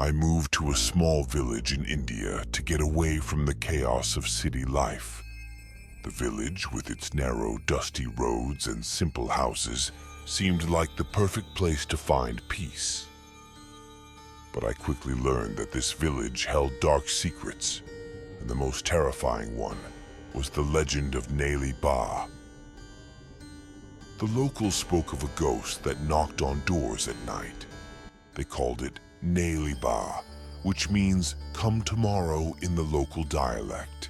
I moved to a small village in India to get away from the chaos of city life. The village, with its narrow, dusty roads and simple houses, seemed like the perfect place to find peace. But I quickly learned that this village held dark secrets, and the most terrifying one was the legend of Nale Ba. The locals spoke of a ghost that knocked on doors at night. They called it Nale Ba, which means "come tomorrow" in the local dialect.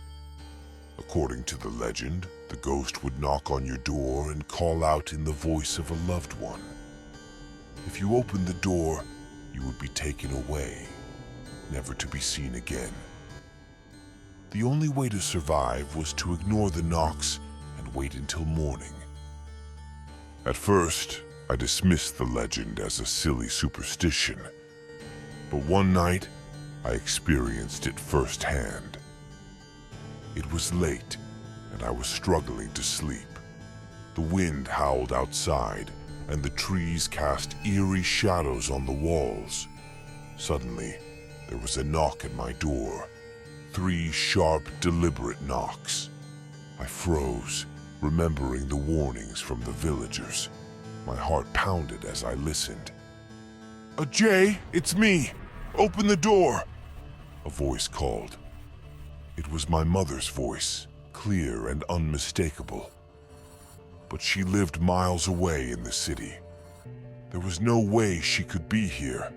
According to the legend, the ghost would knock on your door and call out in the voice of a loved one. If you opened the door, you would be taken away, never to be seen again. The only way to survive was to ignore the knocks and wait until morning. At first, I dismissed the legend as a silly superstition, but one night, I experienced it firsthand. It was late, and I was struggling to sleep. The wind howled outside, and the trees cast eerie shadows on the walls. Suddenly, there was a knock at my door. 3 sharp, deliberate knocks. I froze, remembering the warnings from the villagers. My heart pounded as I listened. "Jay, it's me! Open the door!" a voice called. It was my mother's voice, clear and unmistakable. But she lived miles away in the city. There was no way she could be here.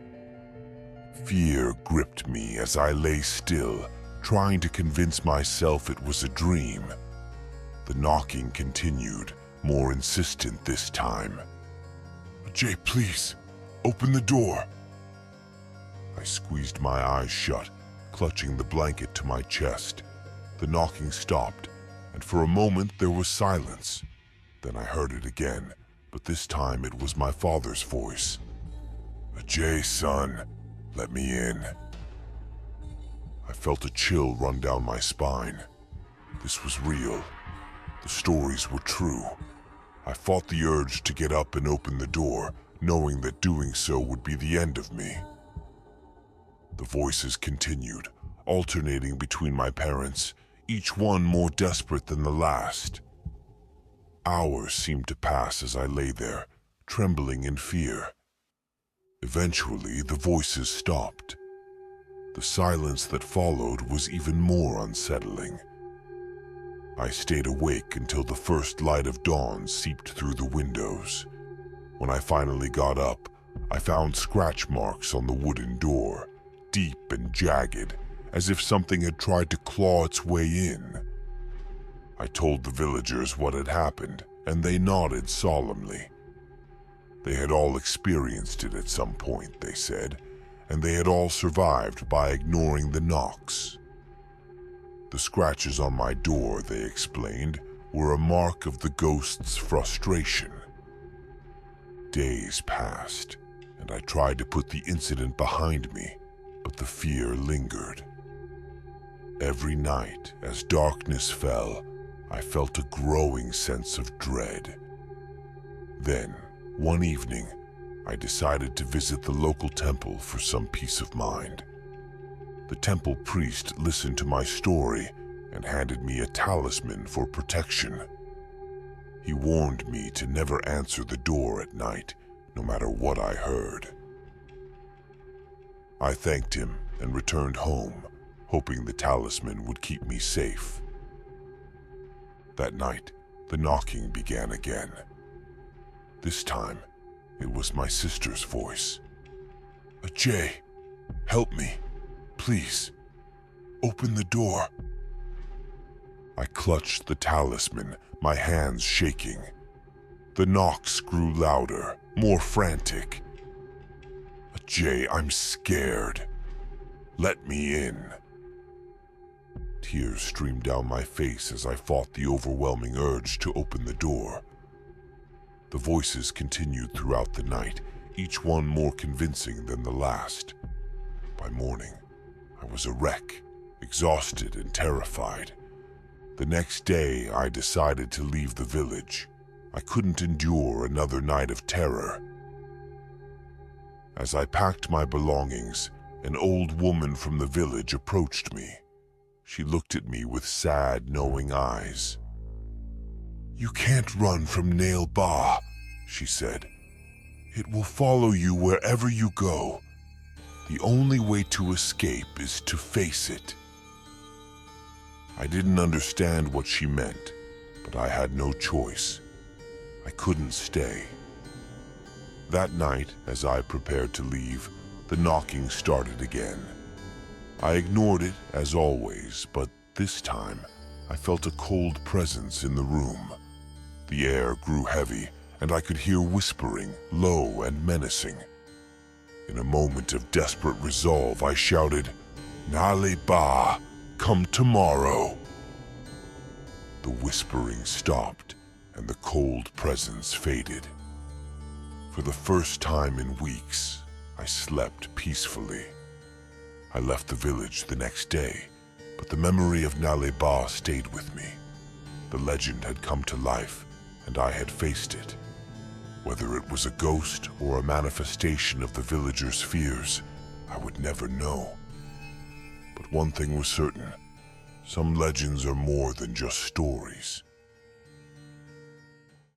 Fear gripped me as I lay still, trying to convince myself it was a dream. The knocking continued, more insistent this time. "Jay, please, open the door." I squeezed my eyes shut, clutching the blanket to my chest. The knocking stopped, and for a moment there was silence. Then I heard it again, but this time it was my father's voice. "Jay, son, let me in." I felt a chill run down my spine. This was real. The stories were true. I fought the urge to get up and open the door, knowing that doing so would be the end of me. The voices continued, alternating between my parents, each one more desperate than the last. Hours seemed to pass as I lay there, trembling in fear. Eventually, the voices stopped. The silence that followed was even more unsettling. I stayed awake until the first light of dawn seeped through the windows. When I finally got up, I found scratch marks on the wooden door, deep and jagged, as if something had tried to claw its way in. I told the villagers what had happened, and they nodded solemnly. They had all experienced it at some point, they said, and they had all survived by ignoring the knocks. The scratches on my door, they explained, were a mark of the ghost's frustration. Days passed, and I tried to put the incident behind me, but the fear lingered. Every night, as darkness fell, I felt a growing sense of dread. Then, one evening, I decided to visit the local temple for some peace of mind. The temple priest listened to my story and handed me a talisman for protection. He warned me to never answer the door at night, no matter what I heard. I thanked him and returned home, hoping the talisman would keep me safe. That night, the knocking began again. This time, it was my sister's voice. "Jay, help me. Please, open the door." I clutched the talisman, my hands shaking. The knocks grew louder, more frantic. "Jay, I'm scared. Let me in." Tears streamed down my face as I fought the overwhelming urge to open the door. The voices continued throughout the night, each one more convincing than the last. By morning, I was a wreck, exhausted and terrified. The next day, I decided to leave the village. I couldn't endure another night of terror. As I packed my belongings, An old woman from the village approached me. She looked at me with sad, knowing eyes. "You can't run from Nale Ba," she said. "It will follow you wherever you go. The only way to escape is to face it." I didn't understand what she meant, but I had no choice. I couldn't stay. That night, as I prepared to leave, the knocking started again. I ignored it, as always, but this time I felt a cold presence in the room. The air grew heavy, and I could hear whispering, low and menacing. In a moment of desperate resolve, I shouted, "Nale Ba, come tomorrow." The whispering stopped, and the cold presence faded. For the first time in weeks, I slept peacefully. I left the village the next day, but the memory of Nale Ba stayed with me. The legend had come to life, and I had faced it. Whether it was a ghost or a manifestation of the villagers' fears, I would never know. But one thing was certain: some legends are more than just stories.